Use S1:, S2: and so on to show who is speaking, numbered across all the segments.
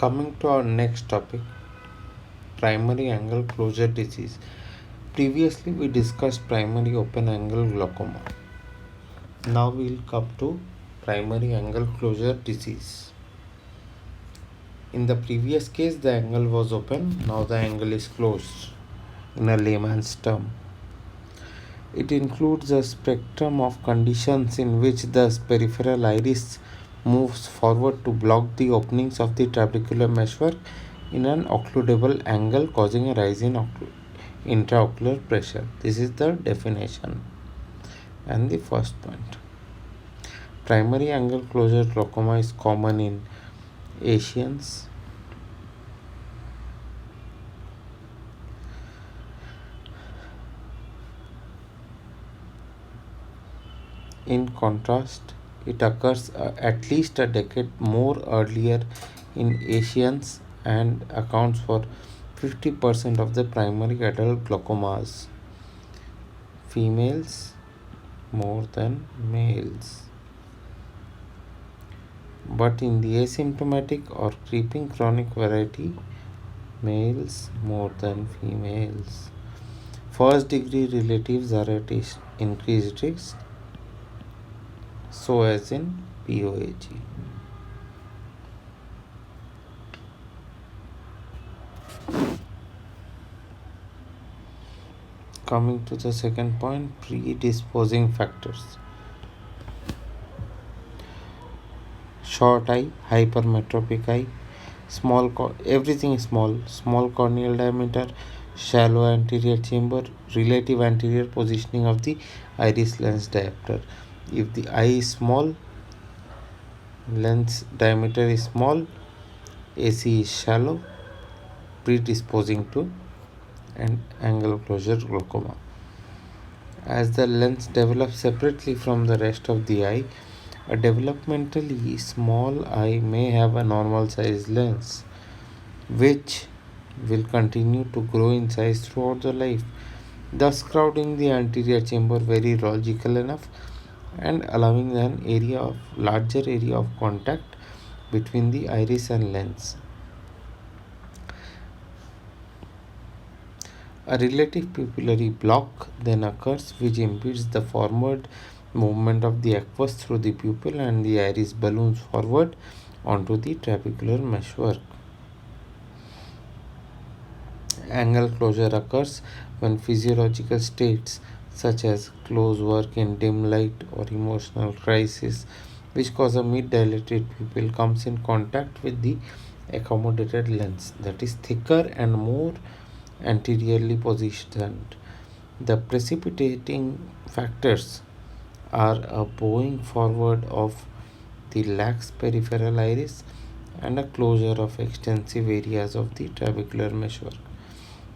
S1: Coming to our next topic, primary angle closure disease. Previously, we discussed primary open angle glaucoma. Now we will come to primary angle closure disease. In the previous case, the angle was open, now the angle is closed in a layman's term. It includes a spectrum of conditions in which the peripheral iris moves forward to block the openings of the trabecular meshwork in an occludable angle, causing a rise in intraocular pressure. This is the definition. And the first point. Primary angle closure glaucoma is common in Asians, in contrast, it occurs at least a decade more earlier in Asians and accounts for 50% of the primary adult glaucomas. Females more than males. But in the asymptomatic or creeping chronic variety, males more than females. First degree relatives are at increased risk, so as in Pacg. Coming to the second point, predisposing factors. Short eye, hypermetropic eye, everything is small corneal diameter, shallow anterior chamber, relative anterior positioning of the iris lens diopter. If the eye is small, lens diameter is small, AC is shallow, predisposing to angle closure glaucoma. As the lens develops separately from the rest of the eye, a developmentally small eye may have a normal size lens, which will continue to grow in size throughout the life, thus crowding the anterior chamber very logical enough and allowing an larger area of contact between the iris and lens. A relative pupillary block then occurs, which impedes the forward movement of the aqueous through the pupil, and the iris balloons forward onto the trabecular meshwork. Angle closure occurs when physiological states such as close work in dim light or emotional crisis, which cause a mid-dilated pupil, comes in contact with the accommodated lens that is thicker and more anteriorly positioned. The precipitating factors are a bowing forward of the lax peripheral iris and a closure of extensive areas of the trabecular meshwork,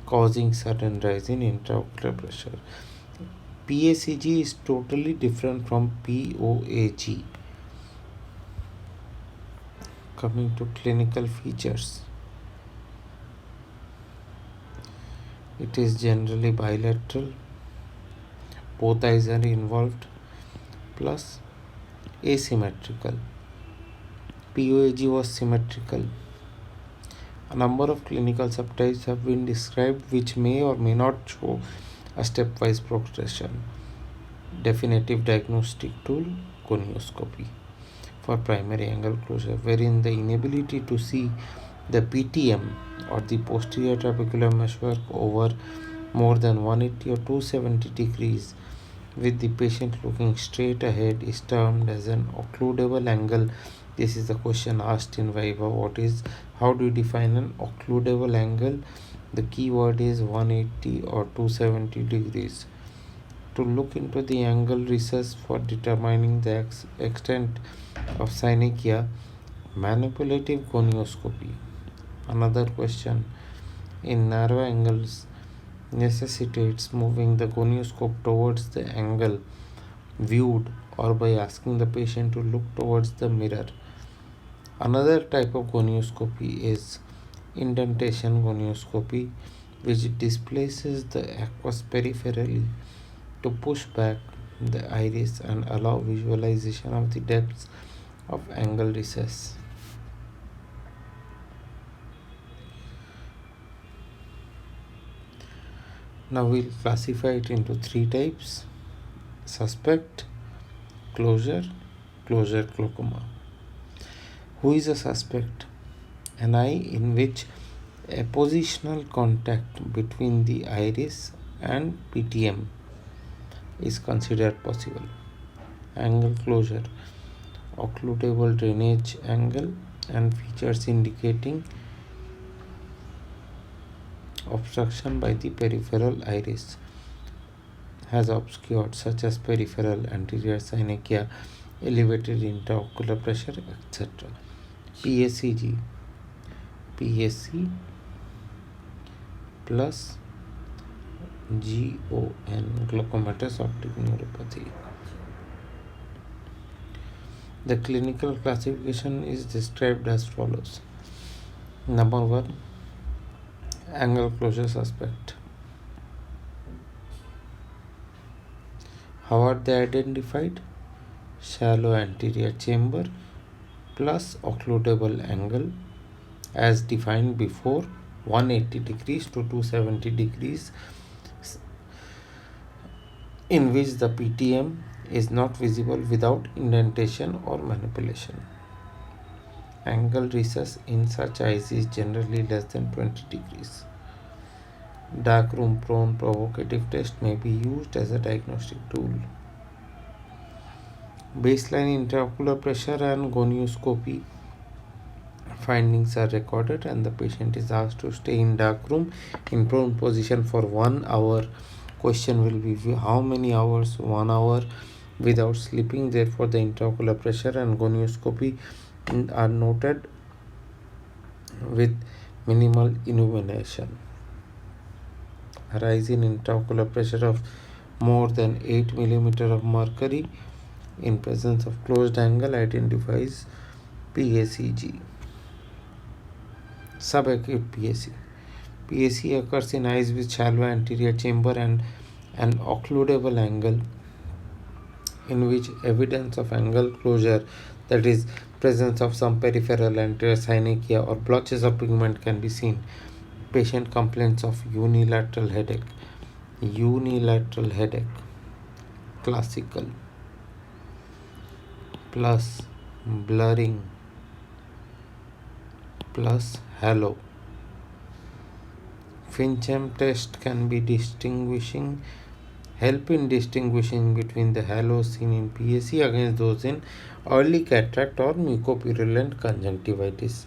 S1: causing sudden rise in intraocular pressure. Pacg is totally different from Pacg. Coming to clinical features, it is generally bilateral, both eyes are involved, plus asymmetrical. Pacg was symmetrical. A number of clinical subtypes have been described which may or may not show a stepwise progression. Definitive diagnostic tool, gonioscopy for primary angle closure, wherein the inability to see the PTM or the posterior trabecular meshwork over more than 180 or 270 degrees with the patient looking straight ahead is termed as an occludable angle. This is the question asked in Viva. How do you define an occludable angle? The key word is 180 or 270 degrees. To look into the angle recess for determining the extent of synechia, manipulative gonioscopy. Another question in narrow angles necessitates moving the gonioscope towards the angle viewed or by asking the patient to look towards the mirror. Another type of gonioscopy is indentation gonioscopy, which displaces the aqueous peripherally to push back the iris and allow visualization of the depths of angle recess. Now we'll classify it into three types: suspect, closure, closure glaucoma. Who is a suspect? An eye in which a positional contact between the iris and PTM is considered possible. Angle closure: occludable drainage angle and features indicating obstruction by the peripheral iris has obscured, such as peripheral anterior synechia, elevated intraocular pressure, etc. PACG: PSC plus GON, glaucomatous optic neuropathy. The clinical classification is described as follows. Number 1, angle closure suspect. How are they identified? Shallow anterior chamber plus occludable angle as defined before, 180 degrees to 270 degrees, in which the PTM is not visible without indentation or manipulation. Angle recess in such eyes is generally less than 20 degrees. Darkroom prone provocative test may be used as a diagnostic tool. Baseline intraocular pressure and gonioscopy findings are recorded, and the patient is asked to stay in darkroom in prone position for 1 hour. Question will be how many hours? 1 hour without sleeping. Therefore, the intraocular pressure and gonioscopy are noted with minimal illumination. A rise in intraocular pressure of more than 8 mm of mercury in presence of closed angle identifies PACG. Subacute PAC. PAC occurs in eyes with shallow anterior chamber and an occludable angle in which evidence of angle closure, that is, presence of some peripheral anterior synechia or blotches of pigment, can be seen. Patient complains of unilateral headache. Unilateral headache, classical, plus blurring, plus halo. Fincham test can be help in distinguishing between the halos seen in PAC against those in early cataract or mucopurulent conjunctivitis.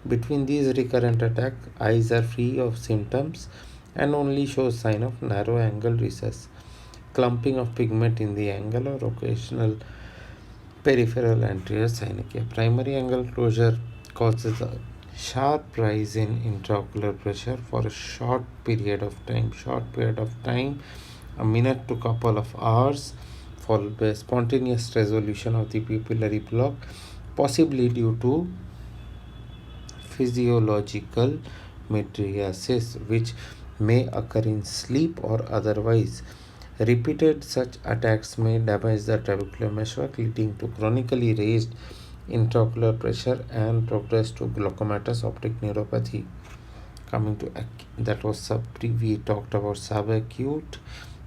S1: Between these recurrent attacks, eyes are free of symptoms and only show sign of narrow angle recess, clumping of pigment in the angle, or occasional peripheral anterior synechia. Primary angle closure causes a sharp rise in intraocular pressure for a short period of time, a minute to couple of hours, followed by a spontaneous resolution of the pupillary block, possibly due to physiological mydriasis, which may occur in sleep or otherwise. Repeated such attacks may damage the trabecular meshwork, leading to chronically raised intraocular pressure and progress to glaucomatous optic neuropathy. Coming to that was we talked about subacute,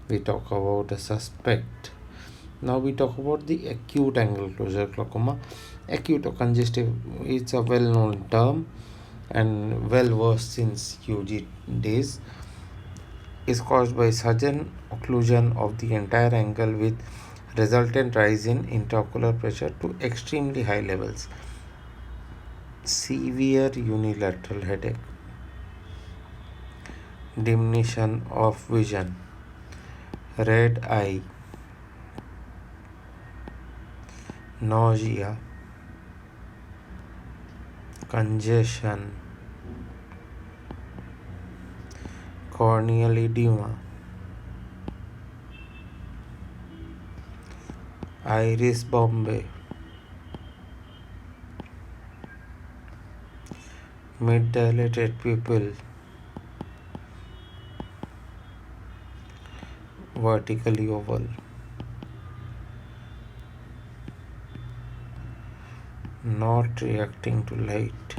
S1: we talk about a suspect. Now we talk about the acute angle closure glaucoma. Acute or congestive, it's a well-known term and well versed since UG days. Is caused by sudden occlusion of the entire angle with resultant rise in intraocular pressure to extremely high levels. Severe unilateral headache, diminution of vision, red eye, nausea, congestion, corneal edema, iris bombay, mid-dilated pupil, vertically oval, not reacting to light,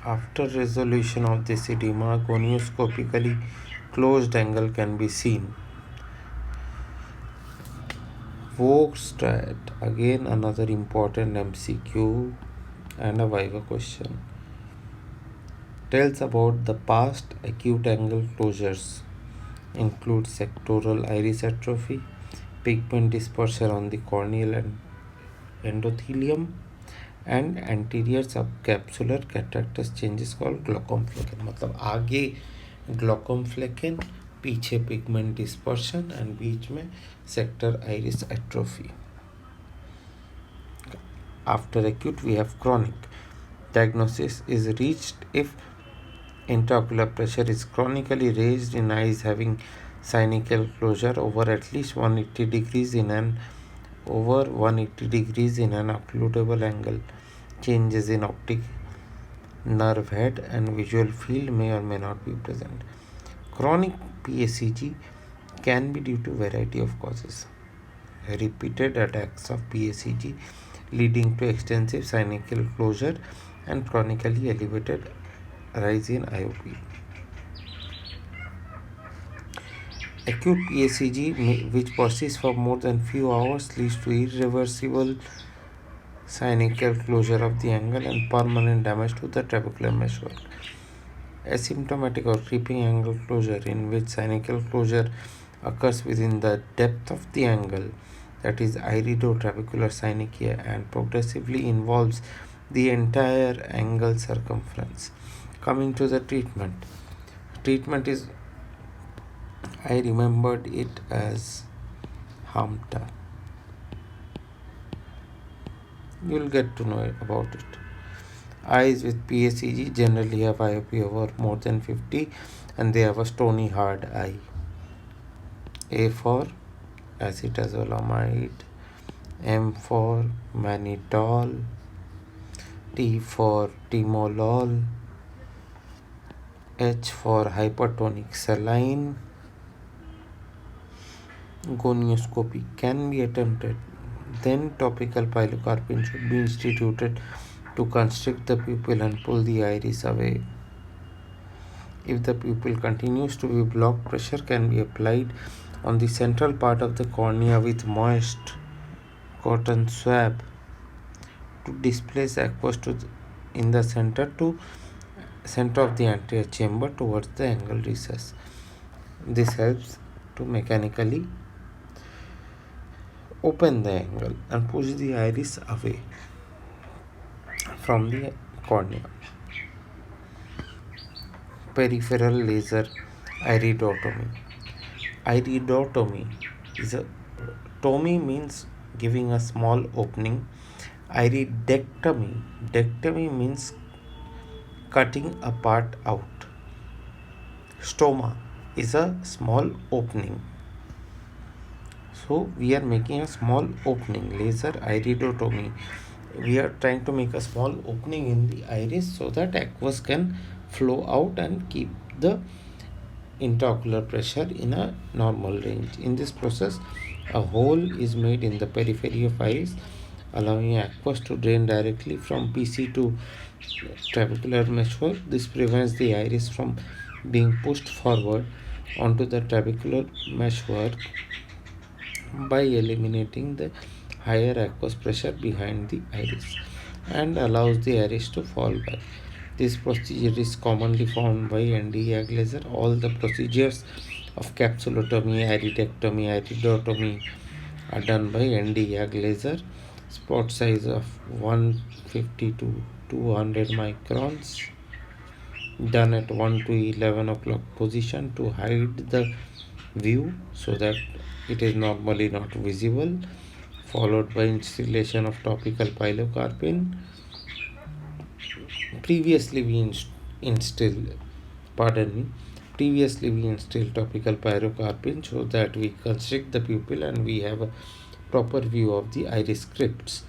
S1: After resolution of this edema, gonioscopically closed angle can be seen. Vogtstad, again another important MCQ and a Viva question, tells about the past acute angle closures, include sectoral iris atrophy, pigment dispersal on the corneal and endothelium, and anterior subcapsular cataractus changes called glaucom flecken. मतलब आगे glaucom flecken, पीछे pigment dispersion and बीच में sector iris atrophy. After acute we have chronic. Diagnosis is reached if intraocular pressure is chronically raised in eyes having cynical closure over at least 180 degrees in an occludable angle. Changes in optic nerve head and visual field may or may not be present. Chronic PACG can be due to variety of causes. Repeated attacks of PACG leading to extensive cynical closure and chronically elevated rise in IOP. Acute PACG, which persists for more than few hours, leads to irreversible cynical closure of the angle and permanent damage to the trabecular meshwork. Asymptomatic or creeping angle closure, in which cynical closure occurs within the depth of the angle, that is iridotrabecular synechia, and progressively involves the entire angle circumference. Coming to the treatment. Treatment is, I remembered it as Hamta. You'll get to know about it. Eyes with PACG generally have IOP over more than 50 and they have a stony hard eye. A for acetazolamide, M for mannitol, T for timolol, H for hypertonic saline. Gonioscopy can be attempted. Then topical pilocarpine should be instituted to constrict the pupil and pull the iris away. If the pupil continues to be blocked, pressure can be applied on the central part of the cornea with moist cotton swab to displace aqueous in the center of the anterior chamber towards the angle recess. This helps to mechanically open the angle and push the iris away from the cornea. Peripheral laser iridotomy. Iridotomy is a tomy means giving a small opening. Dectomy means cutting a part out. Stoma is a small opening. So we are making a small opening. Laser iridotomy. We are trying to make a small opening in the iris so that aqueous can flow out and keep the intraocular pressure in a normal range. In this process, a hole is made in the periphery of iris, allowing aqueous to drain directly from PC to trabecular meshwork. This prevents the iris from being pushed forward onto the trabecular meshwork by eliminating the higher aqueous pressure behind the iris and allows the iris to fall back. This procedure is commonly found by ND-YAG laser. All the procedures of capsulotomy, iridectomy, iridotomy are done by ND-YAG laser. Spot size of 150 to 200 microns. Done at 1 to 11 o'clock position to hide the view so that it is normally not visible. Followed by installation of topical pilocarpine. Previously we instilled topical pilocarpine so that we constrict the pupil and we have a proper view of the iris crypts.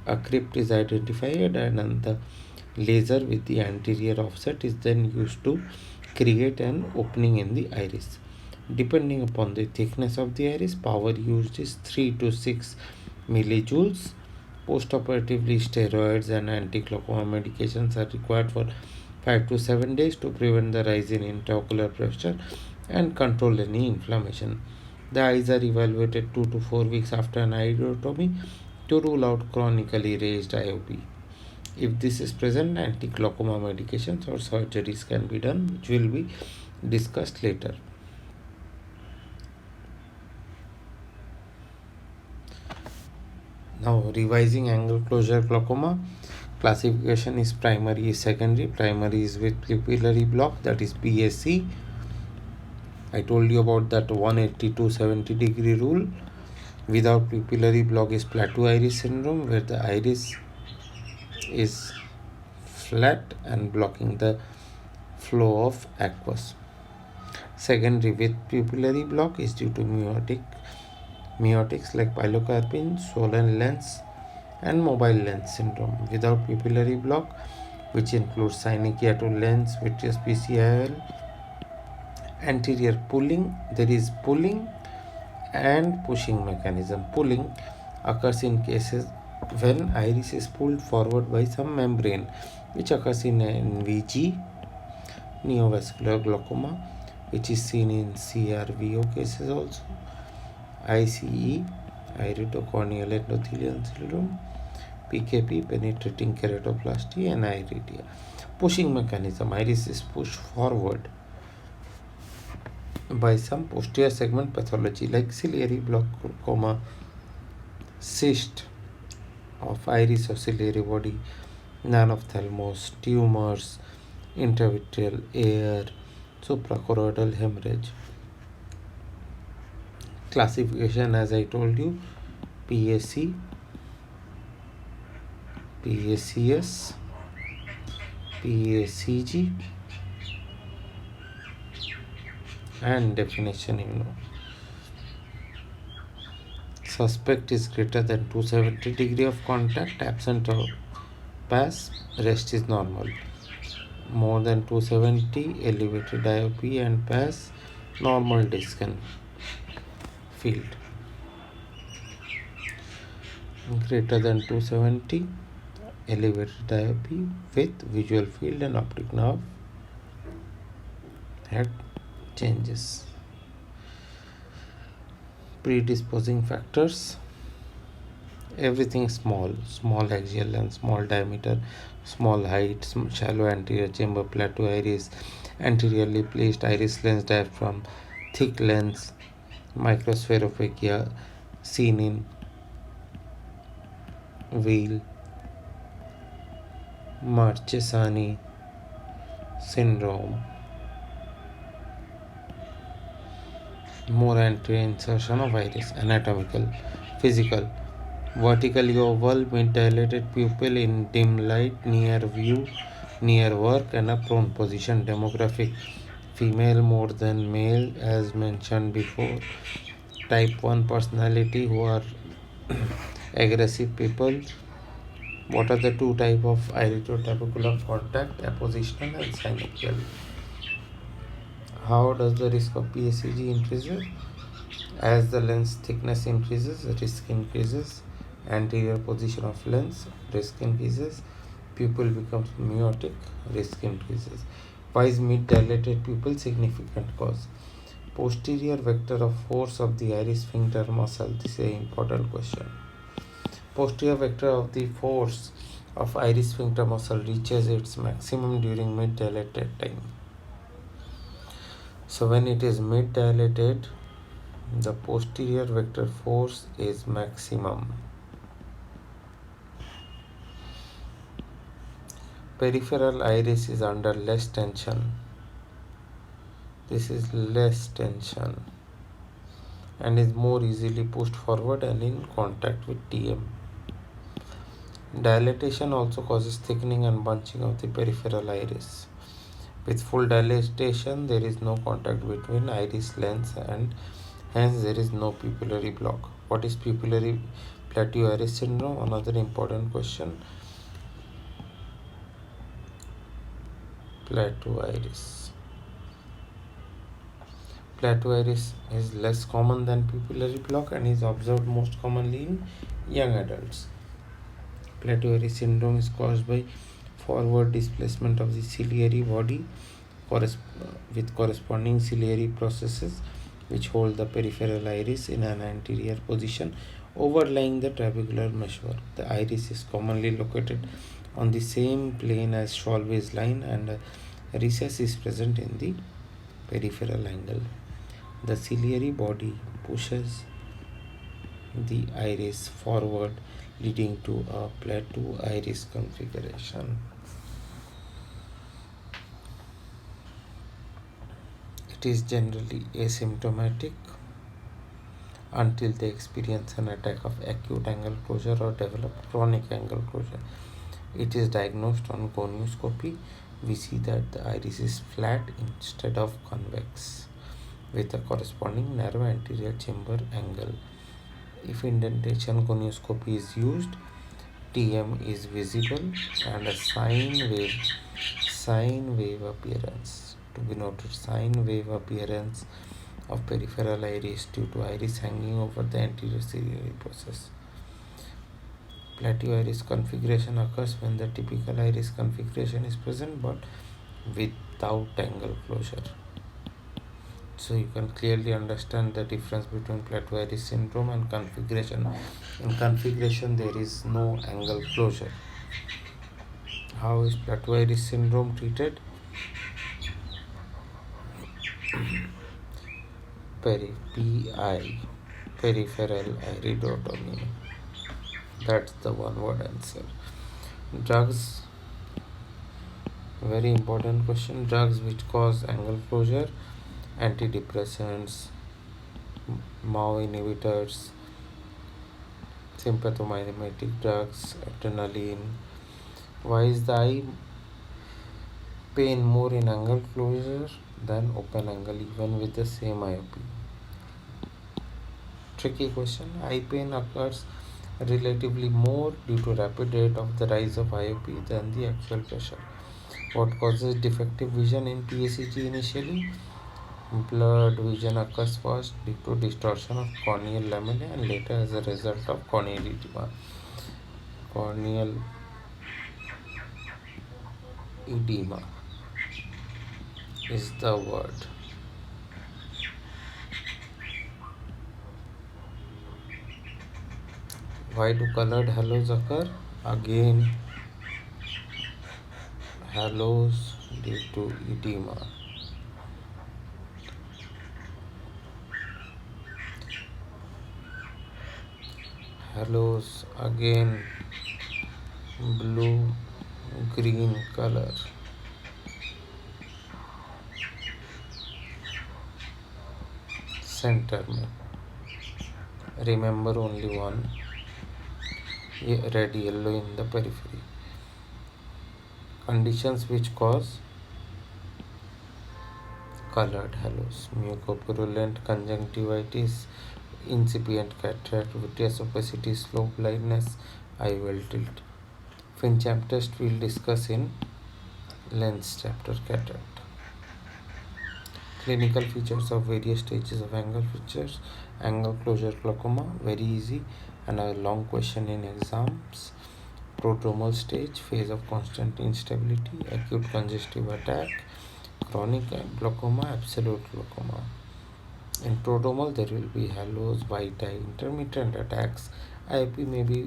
S1: A crypt is identified and the laser with the anterior offset is then used to create an opening in the iris. Depending upon the thickness of the iris, power used is 3 to 6 millijoules Postoperatively, steroids and anti-glaucoma medications are required for 5 to 7 days to prevent the rise in intraocular pressure and control any inflammation. The eyes are evaluated 2 to 4 weeks after an iridotomy to rule out chronically raised IOP. If this is present, anti-glaucoma medications or surgeries can be done, which will be discussed later. Now, revising angle closure glaucoma. Classification is primary is secondary. Primary is with pupillary block, that is PSC. I told you about that 180 to 70 degree rule. Without pupillary block is plateau iris syndrome, where the iris is flat and blocking the flow of aqueous. Secondary with pupillary block is due to miotics like pilocarpine, swollen lens, and mobile lens syndrome. Without pupillary block, which includes synechiatal lens, vitreous PCIL, anterior pulling, there is pulling and pushing mechanism. Pulling occurs in cases when iris is pulled forward by some membrane, which occurs in NVG, neovascular glaucoma, which is seen in CRVO cases also, ICE, iridocorneal endothelial syndrome, PKP, penetrating keratoplasty, and iridia. Pushing mechanism, iris is pushed forward by some posterior segment pathology like ciliary block glaucoma, cyst of iris or ciliary body, nanophthalmos, tumors, intravitreal air, suprachoroidal hemorrhage. Classification, as I told you, PSC, PACS, PACG, and definition you know. Suspect is greater than 270 degree of contact, absent of pass, rest is normal. More than 270, elevated IOP and pass, normal disc and field. Greater than 270, elevated IOP with visual field and optic nerve had changes. Predisposing factors: everything small axial lens, small diameter, small height, shallow anterior chamber, plateau iris, anteriorly placed iris lens diaphragm, thick lens, microspheropecia seen in wheel, Marchesani syndrome, more anterior insertion of iris. Anatomical, physical: vertically oval, mid-dilated pupil in dim light, near view, near work, and a prone position. Demographic: female more than male, as mentioned before. Type 1 personality, who are aggressive people. What are the two types of iridotrabecular contact? Appositional and synechial. How does the risk of PSEG increases? As the lens thickness increases, risk increases. Anterior position of lens, risk increases. Pupil becomes miotic, risk increases. Why is mid-dilated pupil significant cause? Posterior vector of force of the iris sphincter muscle. This is an important question. Posterior vector of the force of iris sphincter muscle reaches its maximum during mid-dilated time. So when it is mid-dilated, the posterior vector force is maximum. Peripheral iris is under less tension. This is less tension and is more easily pushed forward and in contact with TM. Dilatation also causes thickening and bunching of the peripheral iris. With full dilatation, there is no contact between iris lens and hence there is no pupillary block. What is pupillary plateau iris syndrome? Another important question. Plateau iris. Plateau iris is less common than pupillary block and is observed most commonly in young adults. Plateau iris syndrome is caused by forward displacement of the ciliary body with corresponding ciliary processes which hold the peripheral iris in an anterior position overlying the trabecular meshwork. The iris is commonly located on the same plane as Schwalbe's line, and a recess is present in the peripheral angle. The ciliary body pushes the iris forward, leading to a plateau iris configuration. It is generally asymptomatic until they experience an attack of acute angle closure or develop chronic angle closure. It is diagnosed on gonioscopy. We see that the iris is flat instead of convex, with a corresponding narrow anterior chamber angle. If indentation gonioscopy is used, TM is visible and a sine wave appearance. To be noted, sine wave appearance of peripheral iris due to iris hanging over the anterior ciliary process. Plateau iris configuration occurs when the typical iris configuration is present but without angle closure. So you can clearly understand the difference between plateau iris syndrome and configuration. In configuration, there is no angle closure. How is plateau iris syndrome treated? PI, peripheral iridotomy. That's the one word answer. Drugs, very important question. Drugs which cause angle closure: antidepressants, MAO inhibitors, sympathomimetic drugs, adrenaline. Why is the eye pain more in angle closure than open angle even with the same IOP? Tricky question. Eye pain occurs relatively more due to rapid rate of the rise of IOP than the actual pressure. What causes defective vision in PACG initially? Blurred vision occurs first due to distortion of corneal lamellae and later as a result of corneal edema. Corneal edema is the word. Why do colored halos occur? Again, halos due to edema. Halos again, blue green color. Center में remember only one red yellow in the periphery. Conditions which cause colored halos: mucopurulent conjunctivitis, incipient cataract, vitreous opacity, slow blindness, eye well tilt. Fincham test we'll discuss in lens chapter, cataract. Clinical features of various stages of angle features. Angle closure glaucoma, very easy and a long question in exams. Prodromal stage, phase of constant instability, acute congestive attack, chronic glaucoma, absolute glaucoma. In prodromal, there will be halos, white eye, intermittent attacks. IOP may be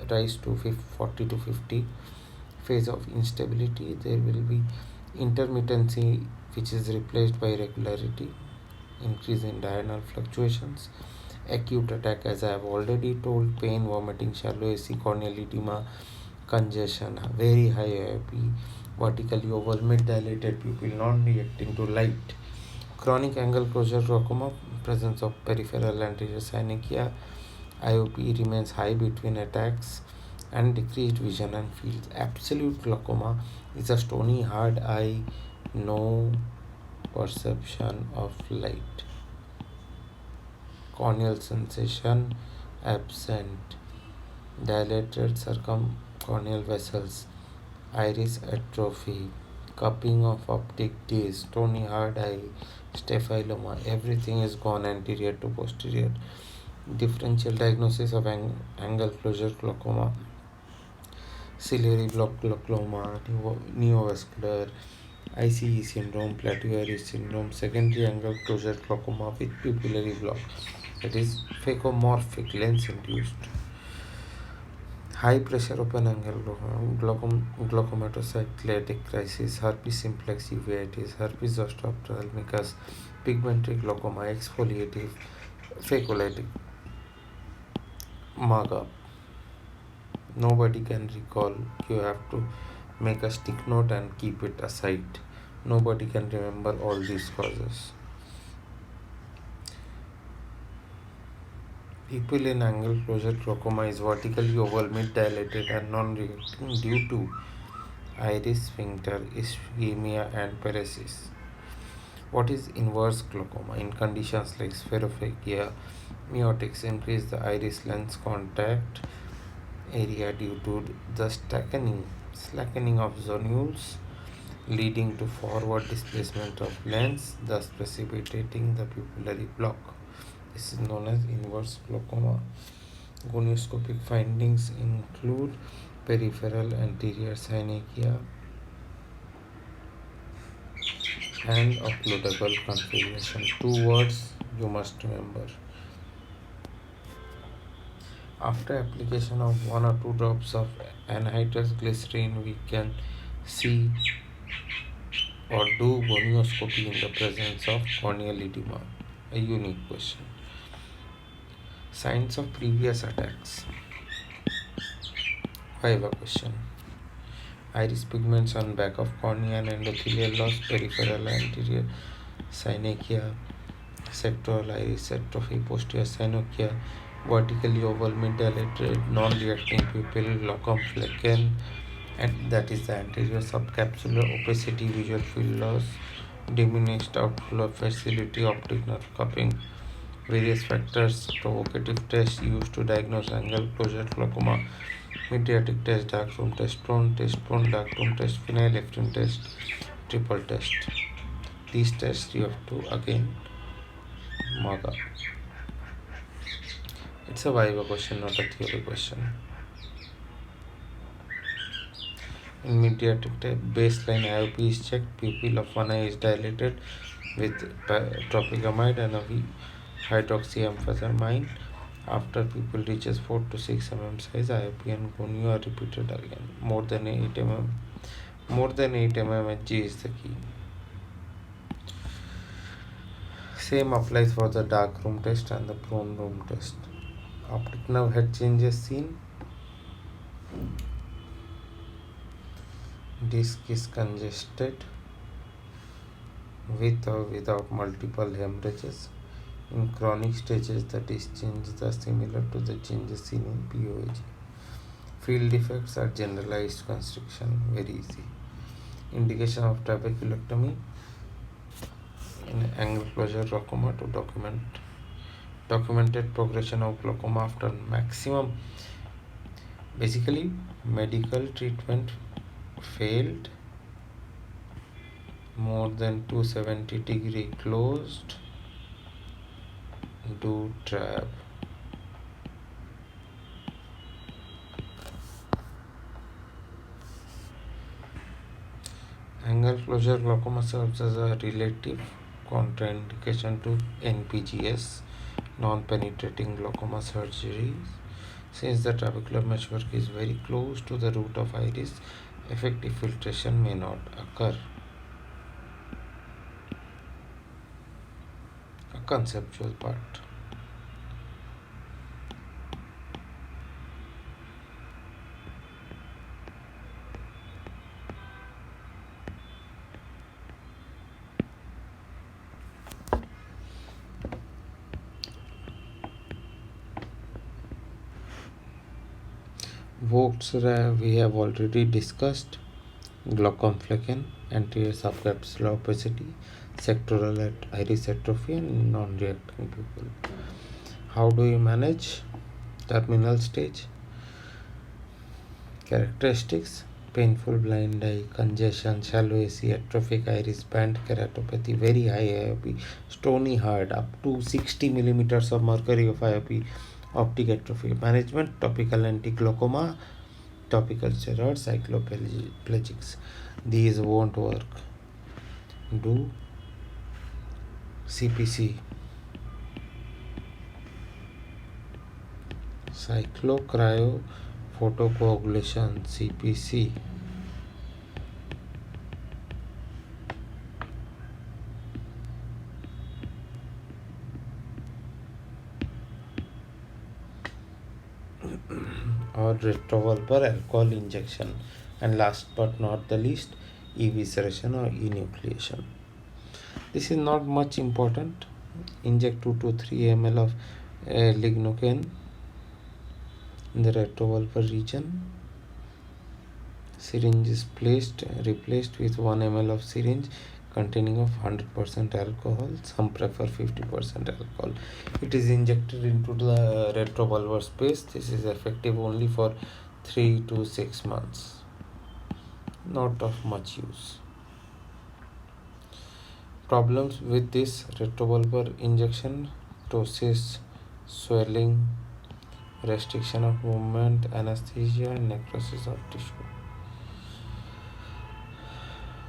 S1: rise to 40 to 50. Phase of instability, there will be intermittency, which is replaced by regularity, increase in diurnal fluctuations. Acute attack, as I have already told, pain, vomiting, shallow AC, corneal edema, congestion, very high IOP, vertically oval, mid-dilated pupil, non-reacting to light. Chronic angle closure glaucoma, presence of peripheral anterior synechia, IOP remains high between attacks and decreased vision and field. Absolute glaucoma is a stony hard eye, no perception of light. Corneal sensation absent. Dilated circumcorneal vessels, iris atrophy, cupping of optic disc, stony hard eye, staphyloma, everything is gone anterior to posterior. Differential diagnosis of angle closure glaucoma: ciliary block glaucoma, neovascular, ICE syndrome, plateau iris syndrome, secondary angle closure glaucoma with pupillary block, that is phacomorphic lens induced, high pressure open angle glaucomatocycletic crisis, herpes simplex uveitis, herpes zoster ophthalmicus, pigmentary glaucoma, exfoliative, phacolytic, MAGA. Nobody can recall. You have to make a stick note and keep it aside. Nobody can remember all these causes. People in angle closure glaucoma is vertically oval, mid dilated, and non reacting due to iris sphincter ischemia and paresis. What is inverse glaucoma? In conditions like spherophagia, miotics increase the iris lens contact area due to the slackening of zonules, leading to forward displacement of lens, thus precipitating the pupillary block. This is known as inverse glaucoma. Gonioscopic findings include peripheral anterior synechia and occludable configuration. Two words you must remember. After application of 1 or 2 drops of anhydrous glycerin, we can see or do gonioscopy in the presence of corneal edema. A unique question. Signs of previous attacks. Viva question. Iris pigments on back of cornea and endothelial loss, peripheral anterior synechia, sectoral iris atrophy, posterior synochia, vertically oval mid-dilated non-reacting pupil, glaucom flecken, and that is the anterior subcapsular opacity, visual field loss, diminished outflow facility, optic nerve cupping. Various factors, provocative tests used to diagnose angle closure glaucoma, mediatic test, darkroom test, prone, darkroom test, phenylephrine test, triple test. These tests you have to again mark up. It's a viva question, not a theory question. In mediatic test, baseline IOP is checked, pupil of one eye is dilated with tropicamide and a hydroxyamphetamine. After pupil reaches 4 to 6 mm size, IOP and gonio are repeated again. More than 8 mm Hg is the key. Same applies for the dark room test and the prone room test. Optic nerve head changes seen. Disc is congested with or without multiple hemorrhages. In chronic stages, the disc changes are similar to the changes seen in POAG. Field defects are generalized constriction, very easy. Indication of trabeculectomy in angle closure glaucoma to documented progression of glaucoma after maximum. Basically, medical treatment failed, more than 270 degree closed, do trab. Angle closure glaucoma serves as a relative contraindication to NPGS, non-penetrating glaucoma surgery. Since the trabecular meshwork is very close to the root of iris, effective filtration may not occur. A conceptual part. Vogt's we have already discussed. Glaucom flecken, anterior subcapsular opacity, sectoral iris atrophy, and non-reacting pupil. How do you manage? Terminal stage. Characteristics: painful blind eye, congestion, shallow AC, atrophic iris band, keratopathy, very high IOP, stony hard, up to 60 millimeters of mercury of IOP, optic atrophy. Management: topical anti-glaucoma, Topical steroids, cycloplegics. These won't work. Do CPC, cyclophotocoagulation, CPC. Or retrovalvular alcohol injection. And last but not the least, evisceration or enucleation. This is not much important. Inject 2 to 3 ml of lignocaine in the retrovalvular region. Syringe is replaced with 1 ml of syringe containing of 100% alcohol. Some prefer 50% alcohol. It is injected into the retrovalvular space. This is effective only for 3 to 6 months. Not of much use. Problems with this retrovalvular injection: ptosis, swelling, restriction of movement, anesthesia, and necrosis of tissue.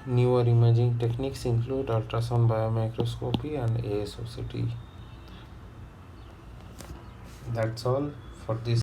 S1: Newer imaging techniques include ultrasound biomicroscopy and ASOCT. That's all for this